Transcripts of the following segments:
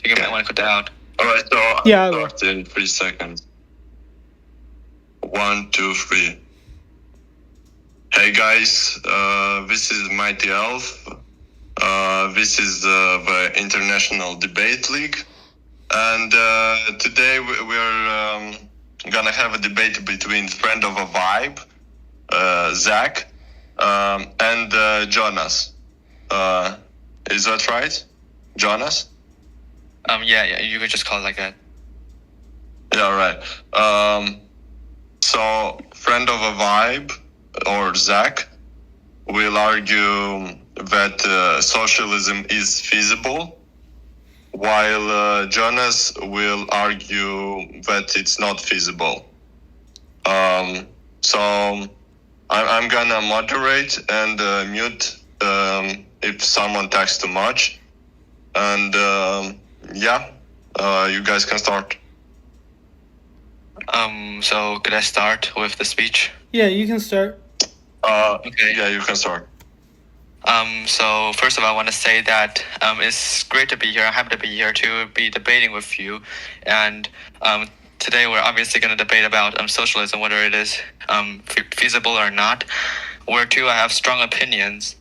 You might want to cut that out. All right, so Yeah, I'll start in 3 seconds. 1, 2, 3. Hey guys, this is Mighty Elf. This is the International Debate League. And today we're gonna have a debate between friend of a Vibe, Zach, and Jonas. Is that right? Jonas? Yeah, you could just call it like that. Yeah, right. So, friend of a Vibe, or Zach, will argue that socialism is feasible, while Jonas will argue that it's not feasible. So, I'm gonna moderate and mute if someone talks too much. And you guys can start. So could I start with the speech? Yeah, you can start. Okay. Yeah, you can start. So first of all, I want to say that it's great to be here. I'm happy to be here to be debating with you. And today we're obviously going to debate about socialism, whether it is feasible or not. Where too, I have strong opinions.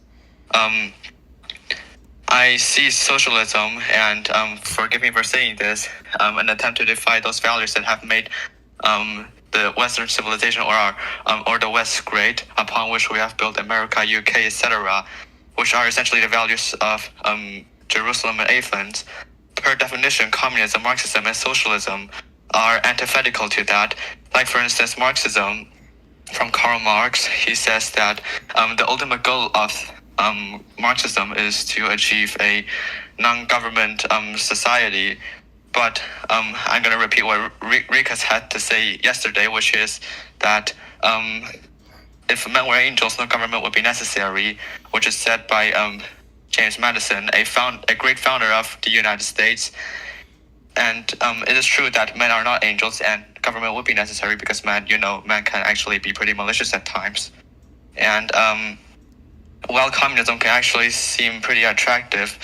I see socialism, and forgive me for saying this, an attempt to defy those values that have made the Western civilization or the West great, upon which we have built America, UK, etc., which are essentially the values of Jerusalem and Athens. Per definition, communism, Marxism, and socialism are antithetical to that. Like, for instance, Marxism, from Karl Marx, he says that the ultimate goal of Marxism is to achieve a non-government society. But I'm going to repeat what Rikas had to say yesterday, which is that if men were angels, no government would be necessary, which is said by James Madison, a great founder of the United States. And it is true that men are not angels, and government would be necessary because man can actually be pretty malicious at times. And while communism can actually seem pretty attractive,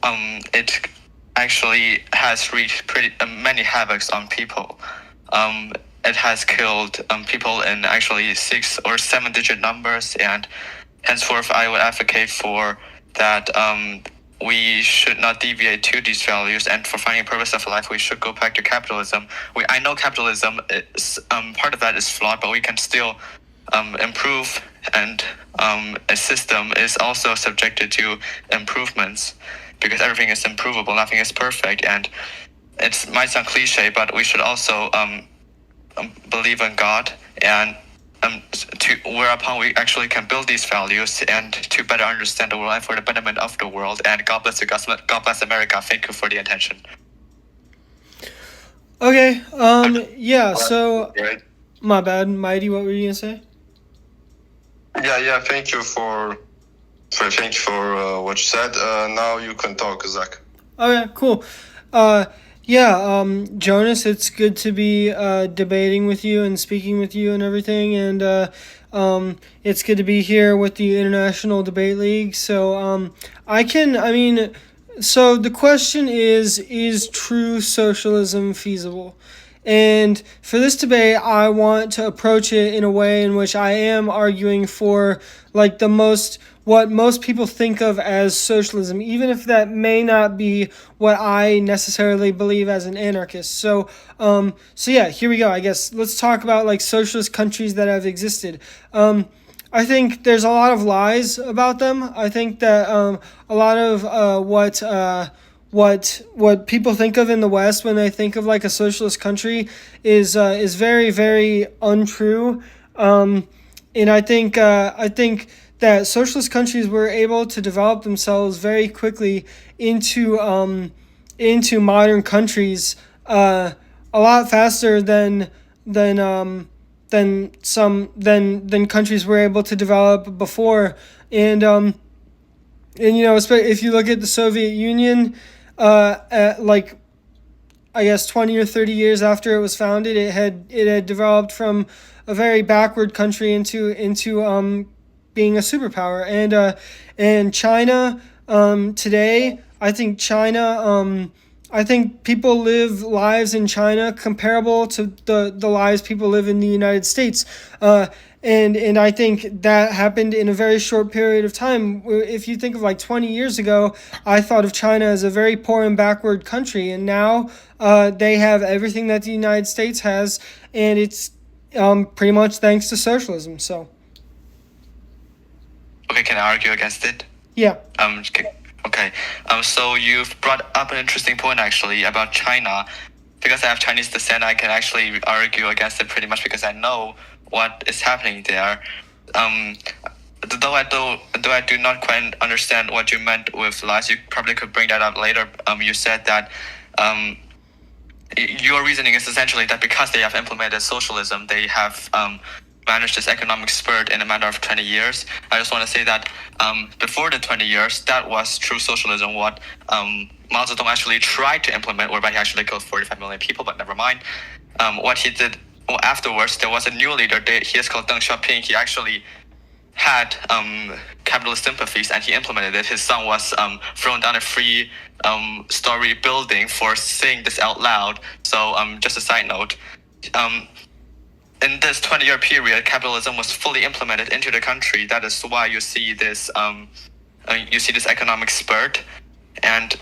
it actually has wreaked many havocs on people. It has killed people in actually 6 or 7 digit numbers, and henceforth I would advocate for that we should not deviate to these values, and for finding a purpose of life we should go back to capitalism. I know capitalism is part of that is flawed, but we can still improve, and a system is also subjected to improvements, because everything is improvable, nothing is perfect. And it might sound cliche, but we should also believe in God, and whereupon we actually can build these values and to better understand the world and for the betterment of the world. And God bless you, God bless America. Thank you for the attention. Okay, yeah, so, Right. my bad, Mighty, what were you gonna say? Yeah. Thank you for what you said. Now you can talk, Zach. Okay, cool. Jonas, it's good to be debating with you and speaking with you and everything, and it's good to be here with the International Debate League. So so the question is true socialism feasible? And for this debate, I want to approach it in a way in which I am arguing for like what most people think of as socialism, even if that may not be what I necessarily believe as an anarchist. So yeah, here we go. I guess let's talk about like socialist countries that have existed. I think there's a lot of lies about them. I think that a lot of what people think of in the West when they think of like a socialist country is very, very untrue. And I think that socialist countries were able to develop themselves very quickly into modern countries a lot faster than countries were able to develop before. And if you look at the Soviet Union, like I guess 20 or 30 years after it was founded, it had developed from a very backward country into being a superpower. And China today, I think China I think people live lives in China comparable to the lives people live in the United States. And I think that happened in a very short period of time. If you think of like 20 years ago, I thought of China as a very poor and backward country, and now they have everything that the United States has, and it's pretty much thanks to socialism. So Okay, can I argue against it? yeah. Okay. So you've brought up an interesting point actually about China. Because I have Chinese descent, I can actually argue against it pretty much because I know what is happening there. Though I do not quite understand what you meant with lies, you probably could bring that up later. You said that your reasoning is essentially that because they have implemented socialism, they have managed this economic spurt in a matter of 20 years. I just want to say that before the 20 years, that was true socialism, what Mao Zedong actually tried to implement, whereby he actually killed 45 million people, but never mind. What he did afterwards, there was a new leader, he is called Deng Xiaoping. He actually had capitalist sympathies and he implemented it. His son was thrown down a three-story building for saying this out loud. So just a side note, in this 20-year period, capitalism was fully implemented into the country. That is why you see this economic spurt, and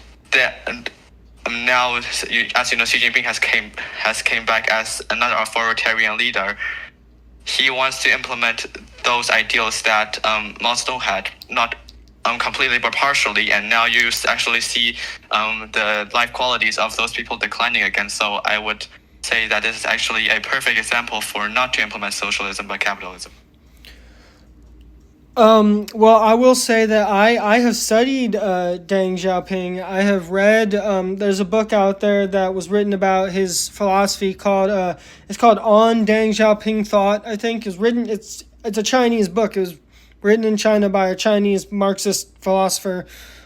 now, as you know, Xi Jinping has came back as another authoritarian leader. He wants to implement those ideals that Mao Zedong had, not completely but partially, and now you actually see the life qualities of those people declining again. So I would say that this is actually a perfect example for not to implement socialism but capitalism. Well, I will say that I have studied Deng Xiaoping. I have read. There's a book out there that was written about his philosophy called it's called On Deng Xiaoping Thought. I think is written. It's a Chinese book. It was written in China by a Chinese Marxist philosopher.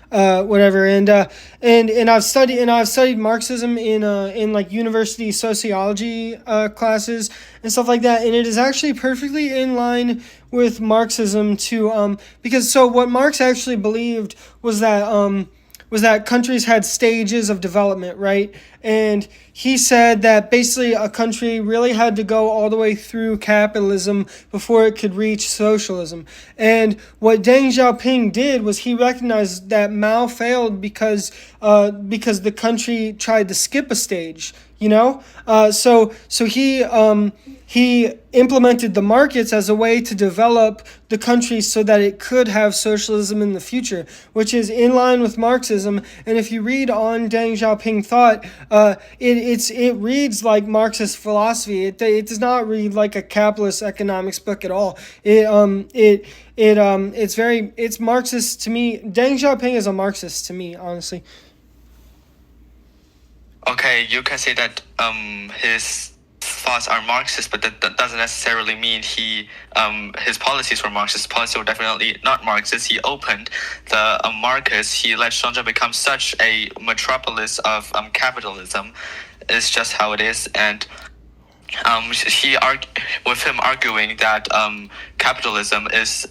Whatever, and I've studied Marxism in like university sociology classes and stuff like that, and it is actually perfectly in line with Marxism because so what Marx actually believed was that countries had stages of development, right? And he said that basically a country really had to go all the way through capitalism before it could reach socialism. And what Deng Xiaoping did was he recognized that Mao failed because the country tried to skip a stage, you know? So he implemented the markets as a way to develop the country so that it could have socialism in the future, which is in line with Marxism. And if you read On Deng Xiaoping Thought, it reads like Marxist philosophy. It does not read like a capitalist economics book at all. It's Marxist to me. Deng Xiaoping is a Marxist to me, honestly. Okay, you can say that his thoughts are Marxist, but that doesn't necessarily mean his policies were Marxist. Policies were definitely not Marxist. He opened the markets. He let Shenzhen become such a metropolis of capitalism. It's just how it is, and with him arguing that capitalism is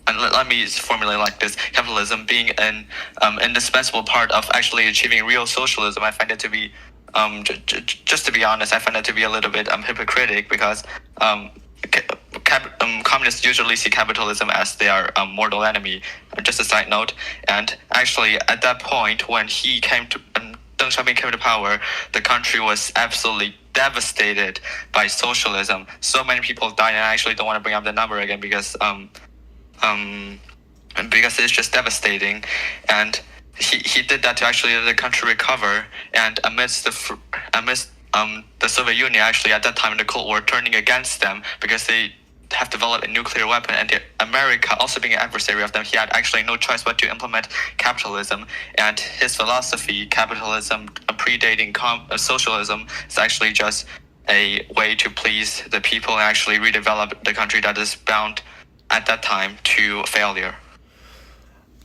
let me formulate like this: capitalism being an indispensable part of actually achieving real socialism. I find it to be, just to be honest, I find it to be a little bit hypocritical because communists usually see capitalism as their mortal enemy. Just a side note. And actually, at that point, when Deng Xiaoping came to power, the country was absolutely devastated by socialism. So many people died, and I actually don't want to bring up the number again because it's just devastating. And he did that to actually let the country recover. And amidst the Soviet Union, actually at that time in the Cold War, turning against them because they have developed a nuclear weapon, and America also being an adversary of them, he had actually no choice but to implement capitalism. And his philosophy, capitalism predating socialism, is actually just a way to please the people and actually redevelop the country that is bound at that time to failure.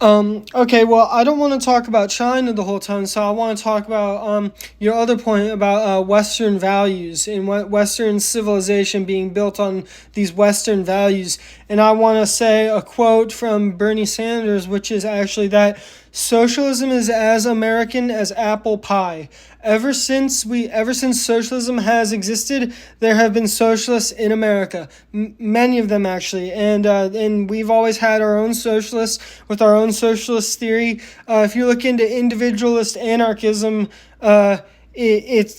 Okay, well, I don't want to talk about China the whole time, so I want to talk about your other point about Western values and Western civilization being built on these Western values. And I want to say a quote from Bernie Sanders, which is actually that socialism is as American as apple pie. Ever since socialism has existed, there have been socialists in America, many of them actually, and we've always had our own socialists with our own socialist theory. If you look into individualist anarchism, it's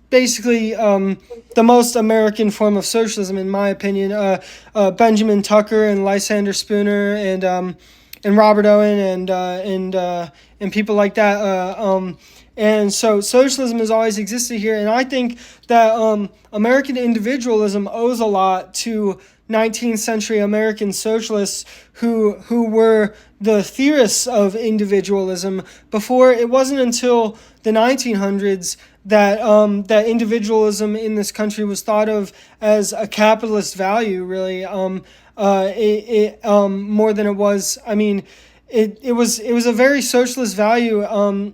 basically the most American form of socialism, in my opinion. Benjamin Tucker and Lysander Spooner and Robert Owen and people like that. And so socialism has always existed here, and I think that American individualism owes a lot to 19th century American socialists who were the theorists of individualism. Before, it wasn't until the 1900s that that individualism in this country was thought of as a capitalist value, really, more than it was. I mean, it was a very socialist value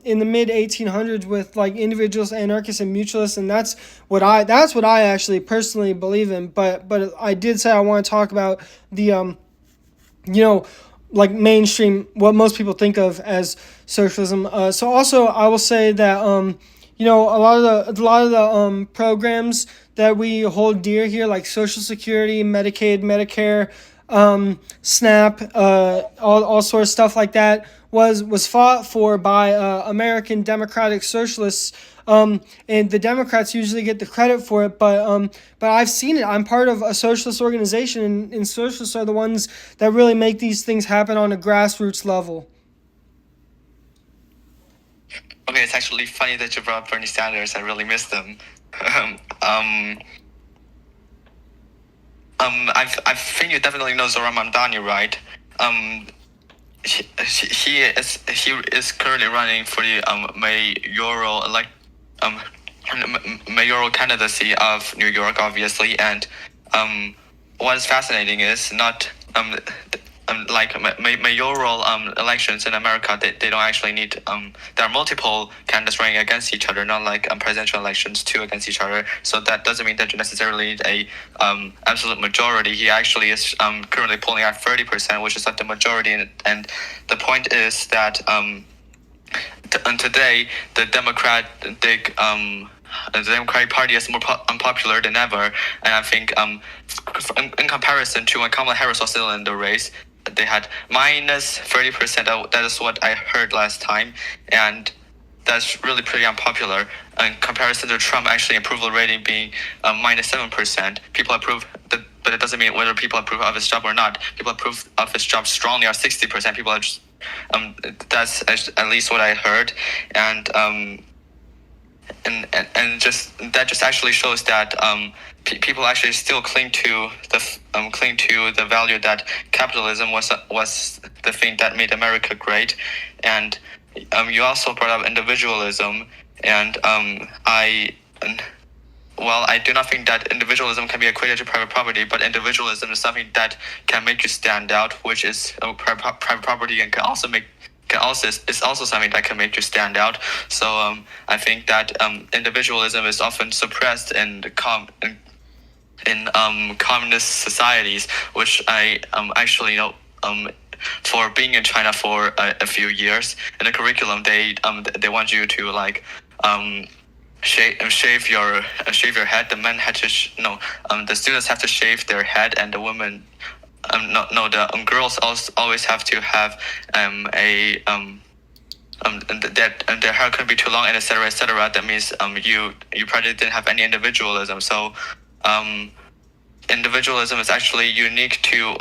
in the mid 1800s with like individualists, anarchists, and mutualists, and that's what I actually personally believe in. But I did say I want to talk about the like mainstream, what most people think of as socialism. So also I will say that a lot of the programs that we hold dear here, like Social Security, Medicaid, Medicare, SNAP, all sorts of stuff like that, was fought for by American Democratic Socialists. And the Democrats usually get the credit for it, but I've seen it. I'm part of a socialist organization, and socialists are the ones that really make these things happen on a grassroots level. Okay, it's actually funny that you brought up Bernie Sanders. I really miss them. I think you definitely know Zohran Mamdani, right? He is currently running for the mayoral candidacy of New York, obviously. And what is fascinating is not like mayoral elections in America. They don't actually need there are multiple candidates running against each other, not like presidential elections, two against each other. So that doesn't mean that you necessarily need a absolute majority. He actually is currently polling at 30%, which is not the majority. And the point is that today the Democratic Party is more unpopular than ever, and I think in comparison to when Kamala Harris was still in the race, they had minus 30%. That is what I heard last time, and that's really pretty unpopular. In comparison to Trump, actually approval rating being minus 7%. People approve, but it doesn't mean whether people approve of his job or not. People approve of his job strongly, or 60%. People are just that's at least what I heard, and just that just actually shows that people actually still cling to the value that capitalism was the thing that made America great. And you also brought up individualism, and I do not think that individualism can be equated to private property, but individualism is something that can make you stand out, which is private property, and is also something that can make you stand out. So I think that individualism is often suppressed in communist societies, which I actually know. For being in China for a few years, in the curriculum they want you to like shave your head. The men had to the students have to shave their head, and the women the girls always have to have that their hair couldn't be too long, and etc. That means you probably didn't have any individualism. So individualism is actually unique to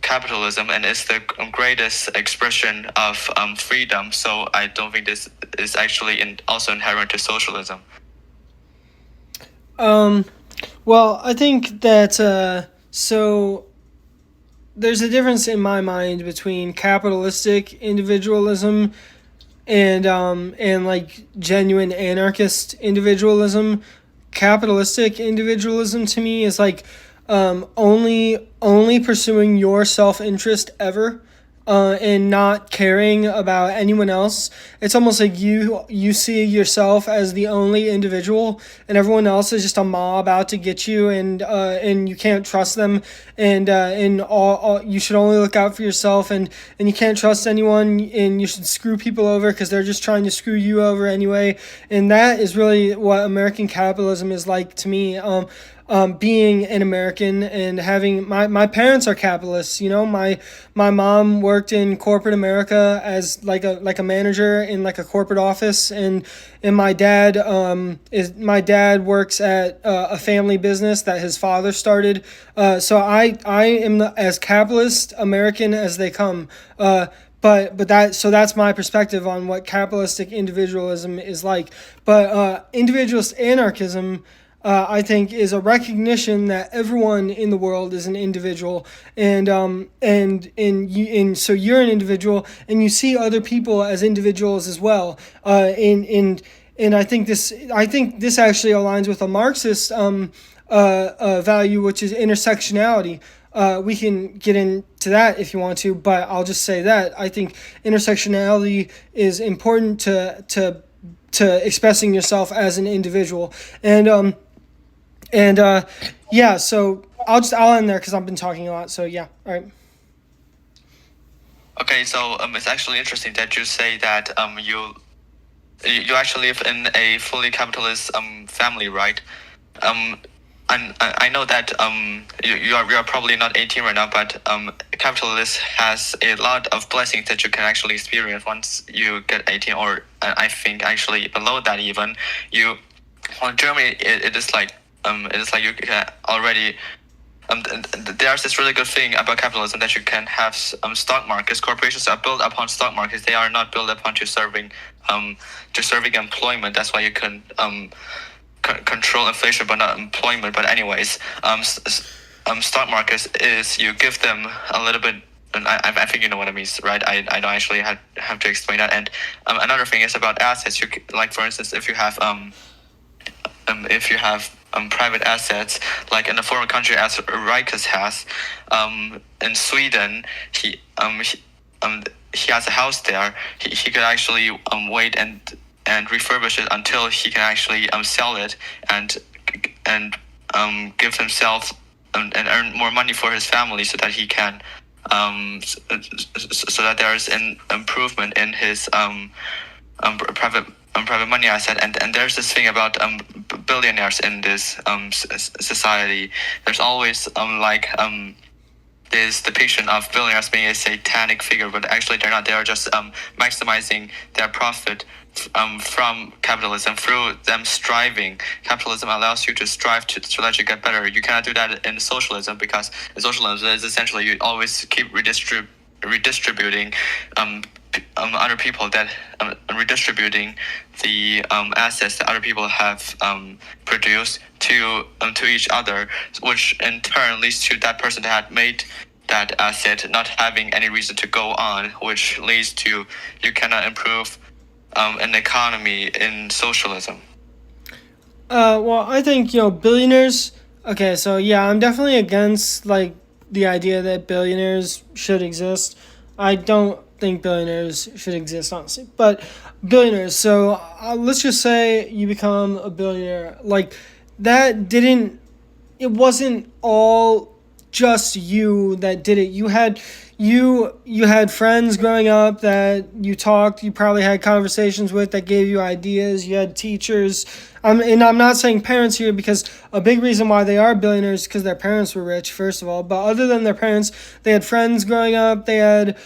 capitalism, and it's the greatest expression of freedom. So I don't think this is actually also inherent to socialism. Well, I think that so there's a difference in my mind between capitalistic individualism and like genuine anarchist individualism. Capitalistic individualism to me is like only pursuing your self-interest ever. and not caring about anyone else. It's almost like you see yourself as the only individual, and everyone else is just a mob out to get you, and you can't trust them, and all you should only look out for yourself, and you can't trust anyone, and you should screw people over because they're just trying to screw you over anyway. And that is really what American capitalism is like to me. Being an American and having my parents are capitalists. My mom worked in corporate America as like a manager in like a corporate office, and my dad works at a family business that his father started. So I am as capitalist American as they come. But that's my perspective on what capitalistic individualism is like. But individualist anarchism, I think, is a recognition that everyone in the world is an individual, and so you're an individual, and you see other people as individuals as well. And I think this actually aligns with a Marxist value, which is intersectionality. We can get into that if you want to, but I'll just say that I think intersectionality is important to expressing yourself as an individual. Yeah, so I'll end there because I've been talking a lot. So yeah, all right. Okay, so it's actually interesting that you say that you actually live in a fully capitalist family, right? And I know that you are probably not 18 right now, but capitalist has a lot of blessings that you can actually experience once you get 18, or I think actually below that even. Germany, it is like you can already. There's this really good thing about capitalism that you can have stock markets. Corporations are built upon stock markets. They are not built upon to serving employment. That's why you can control inflation, but not employment. But anyways, stock markets is you give them a little bit. And I think you know what it means, right? I don't actually have to explain that. And another thing is about assets. Like for instance, if you have private assets, like in a foreign country as Rikus has, in Sweden, he has a house there. He could actually wait and refurbish it until he can actually sell it and give himself and earn more money for his family, so that he can so that there is an improvement in his private money asset. And there's this thing about billionaires in this society. There's always this depiction of billionaires being a satanic figure, but actually they're not. They are just maximizing their profit from capitalism through them striving. Capitalism allows you to strive to let you get better. You cannot do that in socialism, because in socialism is essentially you always keep redistributing other people, that redistributing the assets that other people have produced to each other, which in turn leads to that person that had made that asset not having any reason to go on, which leads to you cannot improve an economy in socialism. Well, I think billionaires. Okay, so yeah, I'm definitely against like the idea that billionaires should exist. I don't think billionaires should exist, honestly. But billionaires, so let's just say you become a billionaire. Like, it wasn't all just you that did it. You had friends growing up that you probably had conversations with that gave you ideas. You had teachers. And I'm not saying parents here, because a big reason why they are billionaires is because their parents were rich, first of all. But other than their parents, they had friends growing up. They had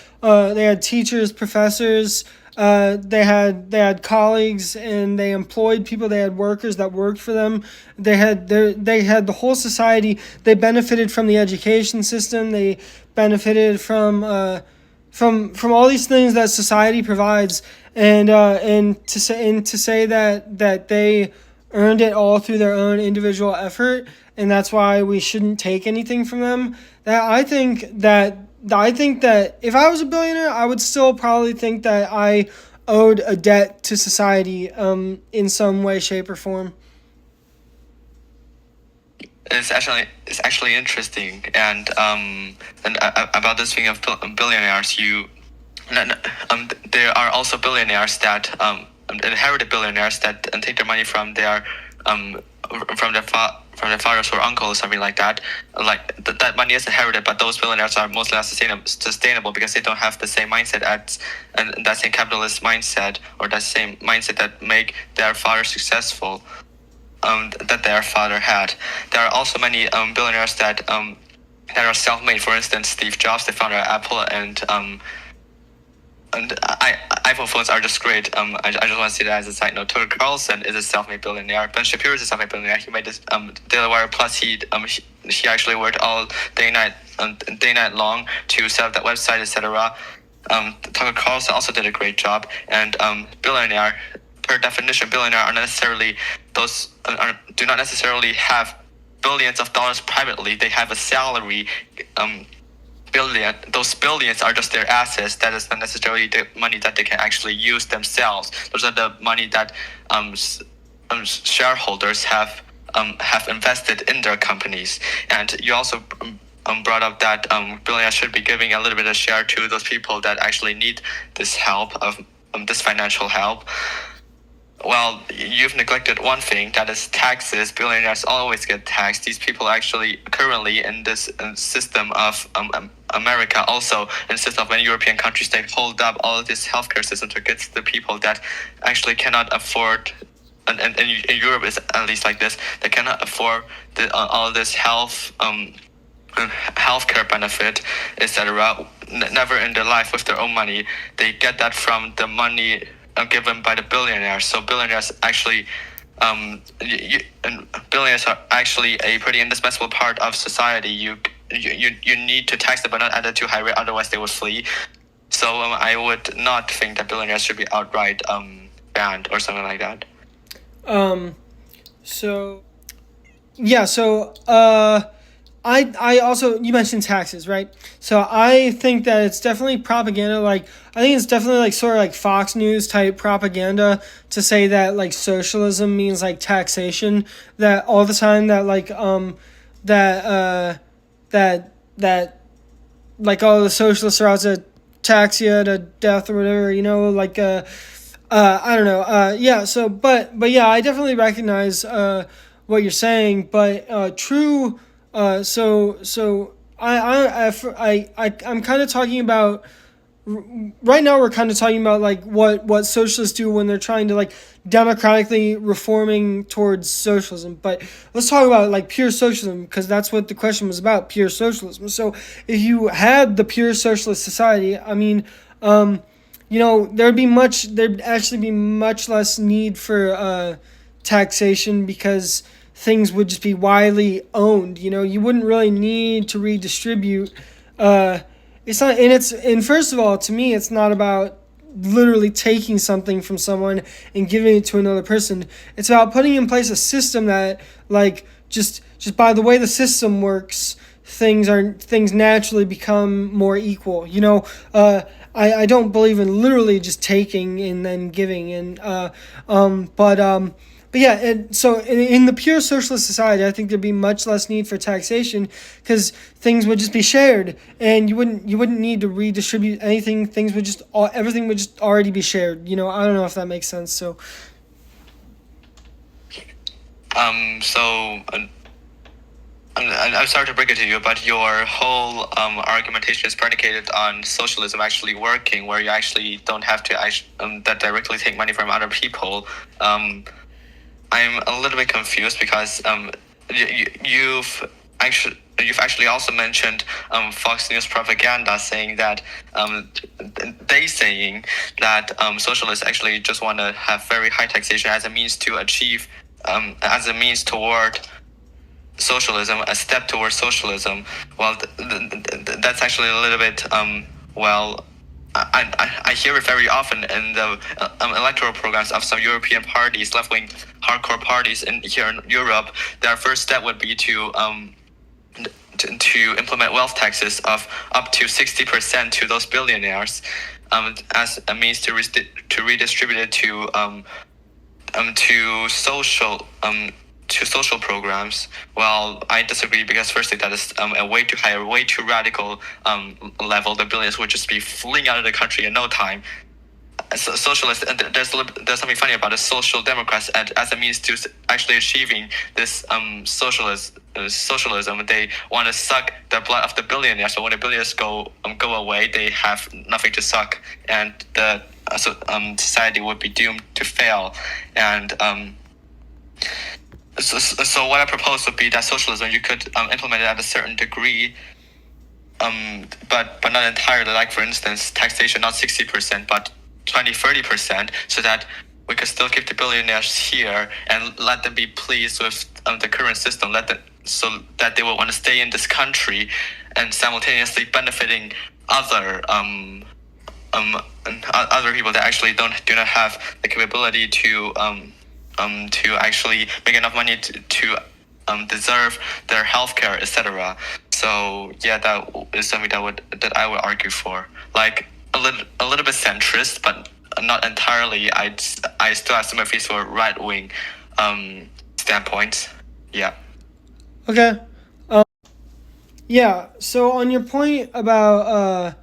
teachers, professors. They had colleagues, and they employed people. They had workers that worked for them. They had the whole society. They benefited from the education system. They benefited from all these things that society provides, and to say that they earned it all through their own individual effort, and that's why we shouldn't take anything from them. I think that if I was a billionaire, I would still probably think that I owed a debt to society in some way, shape, or form. is actually interesting, and about this thing of billionaires, there are also billionaires that inherited billionaires that take their money from their from their fathers or uncles or something like that. Like that money is inherited, but those billionaires are mostly not sustainable because they don't have the same mindset and that same capitalist mindset or that same mindset that make their father successful. That their father had. There are also many billionaires that are self-made. For instance, Steve Jobs, the founder of Apple, and iPhone phones are just great. I just want to say that as a side note. Tucker Carlson is a self-made billionaire. Ben Shapiro is a self-made billionaire. He made this Daily Wire Plus. He actually worked all day night long to set up that website, etc. Tucker Carlson also did a great job. And billionaire, per definition, billionaire are necessarily those do not necessarily have billions of dollars privately. They have a salary. Those billions are just their assets. That is not necessarily the money that they can actually use themselves. Those are the money that shareholders have invested in their companies. And you also brought up that billionaires should be giving a little bit of share to those people that actually need this help of this financial help. Well, you've neglected one thing, that is taxes. Billionaires always get taxed. These people actually currently in this system of America, also in the system of many European countries, they hold up all of this healthcare system to get to the people that actually cannot afford, and in Europe is at least like this, they cannot afford all this healthcare benefit, etc. Never in their life with their own money. They get that from the money given by the billionaires. So billionaires actually, billionaires are actually a pretty indispensable part of society. You need to tax them, but not at a too high rate. Otherwise, they would flee. So I would not think that billionaires should be outright banned or something like that. I also, you mentioned taxes, right? So I think that it's definitely propaganda. Like, I think it's definitely like sort of like Fox News type propaganda to say that like socialism means like taxation, that all the time, that like that like all the socialists are out to tax you to death or whatever, you know, like I don't know. But yeah, I definitely recognize what you're saying, but true. I'm kind of talking about right now. We're kind of talking about like what socialists do when they're trying to like democratically reforming towards socialism. But let's talk about like pure socialism, because that's what the question was about, pure socialism. So if you had the pure socialist society, I mean, there'd actually be much less need for taxation, because things would just be widely owned. You know, you wouldn't really need to redistribute. It's not, and first of all, to me, it's not about literally taking something from someone and giving it to another person. It's about putting in place a system that, like, just by the way the system works, things naturally become more equal. You know, I don't believe in literally just taking and then giving, But yeah, and so in the pure socialist society, I think there'd be much less need for taxation, because things would just be shared, and you wouldn't need to redistribute anything. Everything would just already be shared. You know, I don't know if that makes sense. So. I'm sorry to break it to you, but your whole argumentation is predicated on socialism actually working, where you actually don't have to that directly take money from other people. I'm a little bit confused because you've actually also mentioned Fox News propaganda, saying that socialists actually just want to have very high taxation as a means to achieve, as a means toward socialism, a step towards socialism. Well, that's actually a little bit I hear it very often in the electoral programs of some European parties, left-wing hardcore parties here in Europe. Their first step would be to implement wealth taxes of up to 60% to those billionaires, as a means to redistribute it to social to social programs. Well, I disagree because firstly, that is a way too high, a way too radical level. The billions would just be fleeing out of the country in no time. Socialists, and there's something funny about the social democrats as a means to actually achieving this socialism. They want to suck the blood of the billionaires. So when the billionaires go away, they have nothing to suck, and the society would be doomed to fail. And so what I propose would be that socialism, you could implement it at a certain degree, but not entirely. Like for instance, taxation not 60%, but 20-30%, so that we could still keep the billionaires here and let them be pleased with the current system. So that they will want to stay in this country, and simultaneously benefiting other other people that actually do not have the capability to actually make enough money to deserve their healthcare, etc. So yeah, that is something that I would argue for. Like a little bit centrist, but not entirely. I still have sympathies for right wing standpoints. Yeah. Okay. Yeah. So on your point about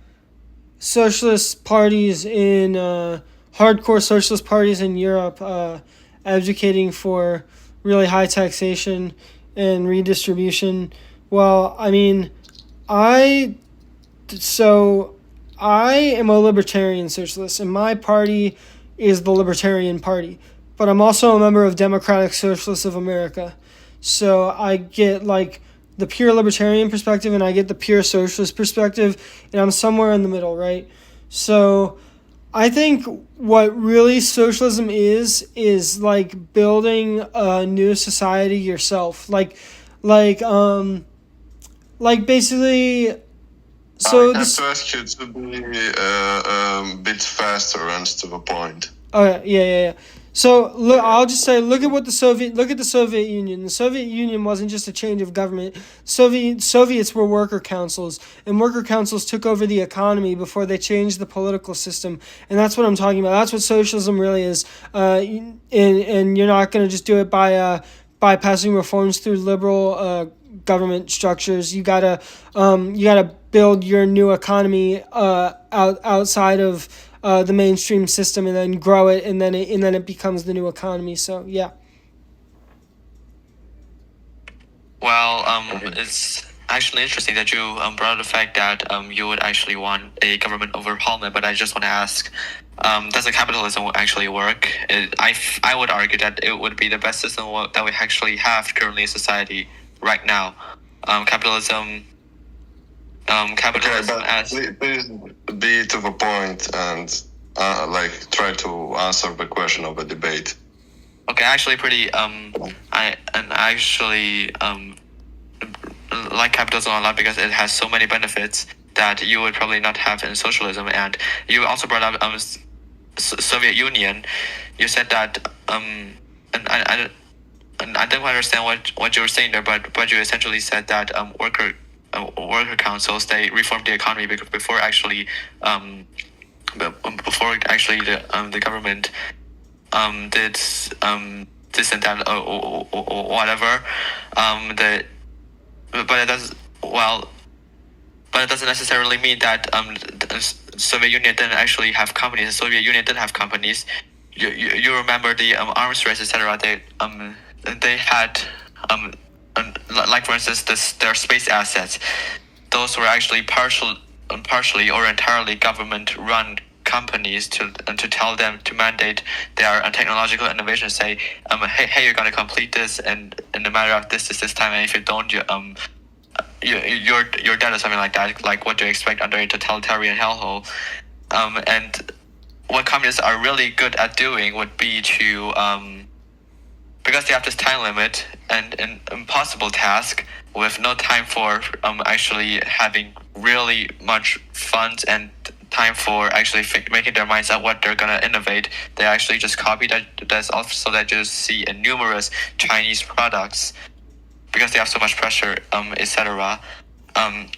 socialist parties in hardcore socialist parties in Europe advocating for really high taxation and redistribution. Well, I mean, I am a libertarian socialist, and my party is the Libertarian Party. But I'm also a member of Democratic Socialists of America. So I get like the pure libertarian perspective and I get the pure socialist perspective, and I'm somewhere in the middle, right? So I think what really socialism is like building a new society yourself. Like basically. So I have to ask you to be a bit faster and to the point. Okay, yeah. So look, I'll just say, look at the Soviet Union. The Soviet Union wasn't just a change of government. Soviets were worker councils, and worker councils took over the economy before they changed the political system. And that's what I'm talking about. That's what socialism really is. And you're not going to just do it by passing reforms through liberal government structures. You gotta build your new economy outside of the mainstream system, and then grow it, and then it becomes the new economy. So yeah. Well, it's actually interesting that you brought up the fact that you would actually want a government overhaulment. But I just want to ask, does a capitalism actually work? I would argue that it would be the best system that we actually have currently in society right now. Capitalism. Capitalism as. Please be to the point and try to answer the question of the debate. Okay, actually, I like capitalism a lot because it has so many benefits that you would probably not have in socialism. And you also brought up Soviet Union. You said that and I didn't understand what you were saying there, but you essentially said that worker councils, they reformed the economy before actually the government did this and that or whatever. But it doesn't necessarily mean that the Soviet Union didn't actually have companies. The Soviet Union did have companies. You remember the arms race, etc. They had like for instance their space assets. Those were actually partially or entirely government-run companies to tell them to mandate their technological innovation. Say, hey, you're gonna complete this in a matter of this time, and if you don't, you're dead or something like that. Like what do you expect under a totalitarian hellhole? And what communists are really good at doing would be to because they have this time limit and an impossible task with no time for actually having really much funds and time for actually making their minds up what they're gonna innovate. They actually just copy that. That's also that you see in numerous Chinese products because they have so much pressure, etc. And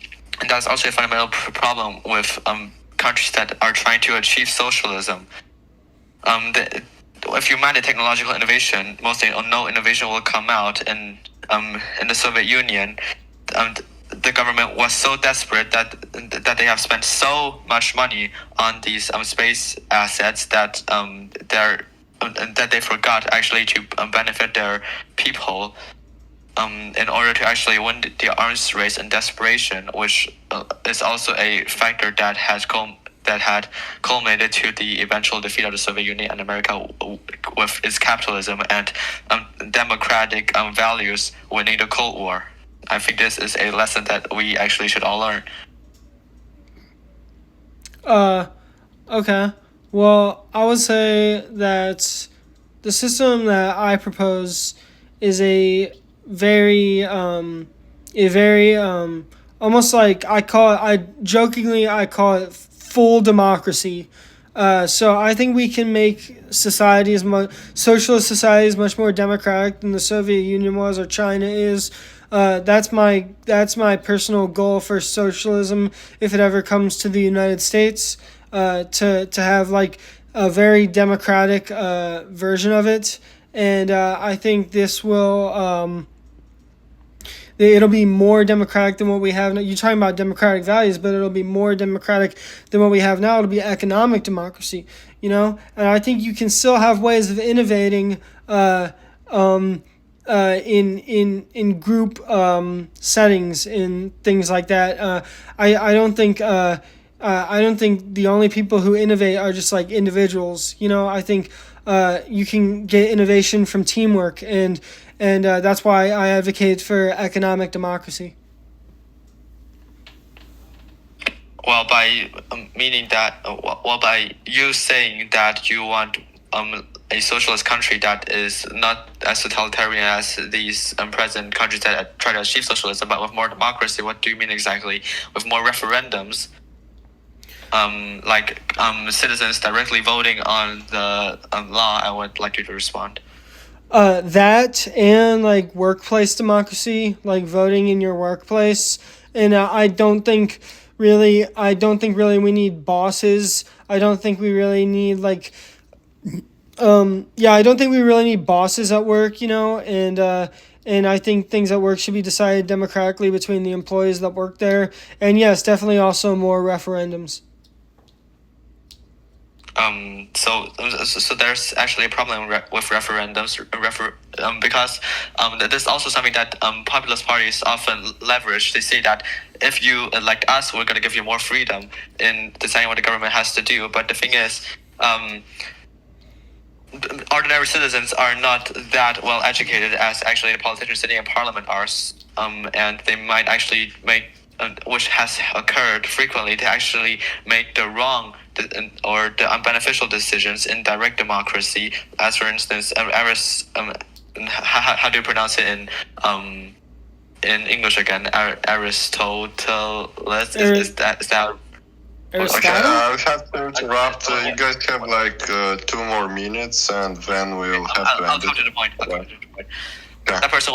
that's also a fundamental problem with countries that are trying to achieve socialism. if you mandate technological innovation, mostly no innovation will come out. In the Soviet Union, the government was so desperate that they have spent so much money on these space assets that that they forgot actually to benefit their people. In order to actually win the arms race in desperation, which is also a factor that had culminated to the eventual defeat of the Soviet Union and America with its capitalism and democratic values winning the Cold War. I think this is a lesson that we actually should all learn. Okay. Well, I would say that the system that I propose is a very almost like I call it full democracy. So I think we can make socialist societies much more democratic than the Soviet Union was or China is. That's my personal goal for socialism if it ever comes to the United States. To have like a very democratic version of it, and I think this will. It'll be more democratic than what we have now. You're talking about democratic values, but it'll be more democratic than what we have now. It'll be economic democracy, and I think you can still have ways of innovating in group settings and things like that. I don't think the only people who innovate are just like individuals. I think you can get innovation from teamwork, and that's why I advocate for economic democracy. Well, by meaning that, by you saying that you want a socialist country that is not as totalitarian as these present countries that try to achieve socialism, but with more democracy, what do you mean exactly? With more referendums? Citizens directly voting on the law, I would like you to respond. That and like workplace democracy, like voting in your workplace, and I don't think really we need bosses. I don't think we really need I don't think we really need bosses at work, and I think things at work should be decided democratically between the employees that work there. And yes, definitely also more referendums. So there's actually a problem with referendums, because this is also something that populist parties often leverage. They say that if you elect us, we're going to give you more freedom in deciding what the government has to do. But the thing is, ordinary citizens are not that well educated as actually the politicians sitting in parliament are, and they might actually make, which has occurred frequently, to actually make the wrong or the unbeneficial decisions in direct democracy. As for instance, how do you pronounce it in English again? Aristotle. Is that? Aristotle? Okay, I have to interrupt. You guys have like 2 more minutes, and then we'll have to I'll end come to it. the point. Okay. That person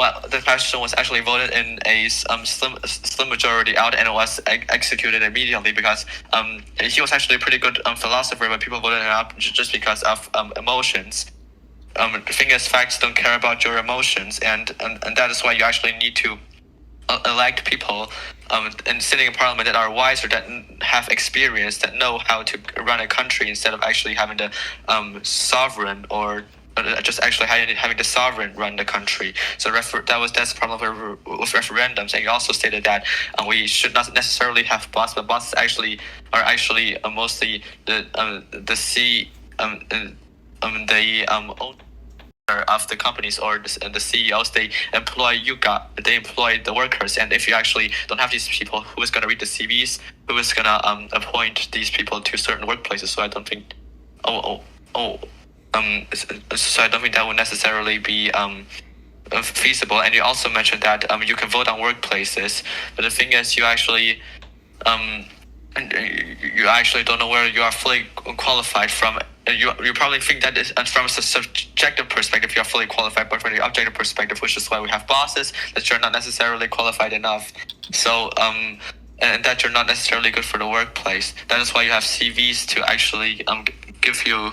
was actually voted in a slim majority out, and was executed immediately because he was actually a pretty good philosopher, but people voted him out just because of emotions. The thing is, facts don't care about your emotions, and that is why you actually need to elect people and sitting in parliament that are wiser, that have experience, that know how to run a country, instead of actually having the sovereign or just actually having the sovereign run the country. So that's the problem with referendums. And you also stated that we should not necessarily have bosses, but bosses are actually mostly the owner of the companies, or the CEOs. They employ the workers, and if you actually don't have these people, who is going to read the CVs? Who is going to appoint these people to certain workplaces? So I don't think. So I don't think that would necessarily be feasible. And you also mentioned that you can vote on workplaces, but the thing is, you actually don't know where you are fully qualified from. You probably think that is, and from a subjective perspective, you are fully qualified, but from the objective perspective, which is why we have bosses, that you're not necessarily qualified enough. So and that you're not necessarily good for the workplace. That is why you have CVs to actually give you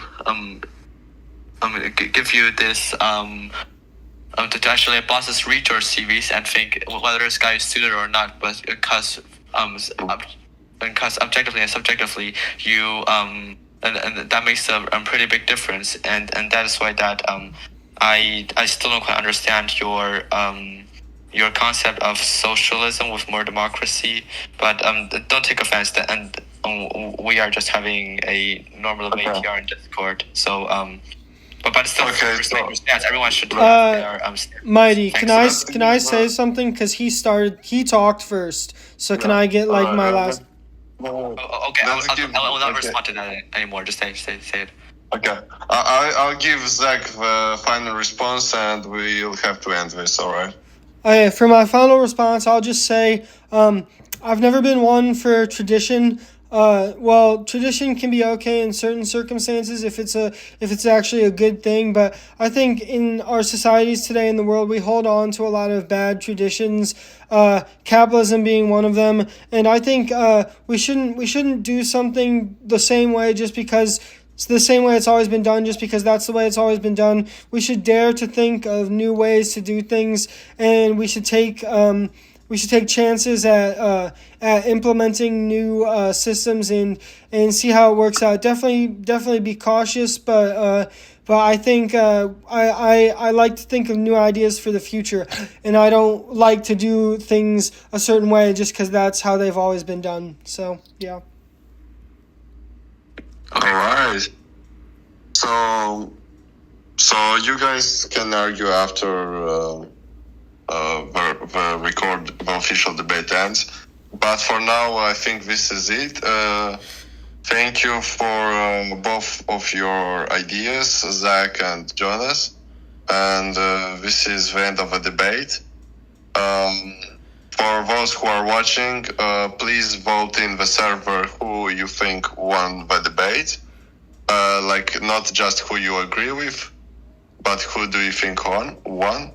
give you this to actually bosses read your CVs and think whether this guy is suited or not, but because objectively and subjectively you and that makes a pretty big difference, and that is why that I still don't quite understand your concept of socialism with more democracy, but don't take offense that, and we are just having a normal debate here in Discord, so but still, Okay, respect so- your stance. Everyone should have their Mighty, Thanks. can I say something? Because he talked first. So can I get like my last? Okay, I will not respond to that anymore. Just say it. Okay, I'll give Zach the final response, and we'll have to end this. All right. Okay, for my final response, I'll just say I've never been one for tradition. Well, tradition can be okay in certain circumstances if it's actually a good thing, but I think in our societies today in the world we hold on to a lot of bad traditions, capitalism being one of them, and I think we shouldn't do something the same way just because it's the same way it's always been done, just because that's the way it's always been done. We should dare to think of new ways to do things, and we should take chances at implementing new systems and see how it works out. Definitely be cautious, but I think I like to think of new ideas for the future, and I don't like to do things a certain way just because that's how they've always been done. So yeah. All right. So you guys can argue after the official debate ends. But for now, I think this is it. Thank you for both of your ideas, Zach and Jonas. And this is the end of the debate. For those who are watching, please vote in the server who you think won the debate. Like not just who you agree with, but who do you think won.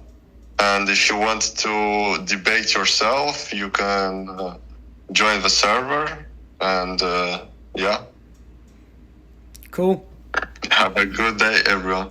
And if you want to debate yourself, you can join the server. And yeah. Cool. Have a good day, everyone.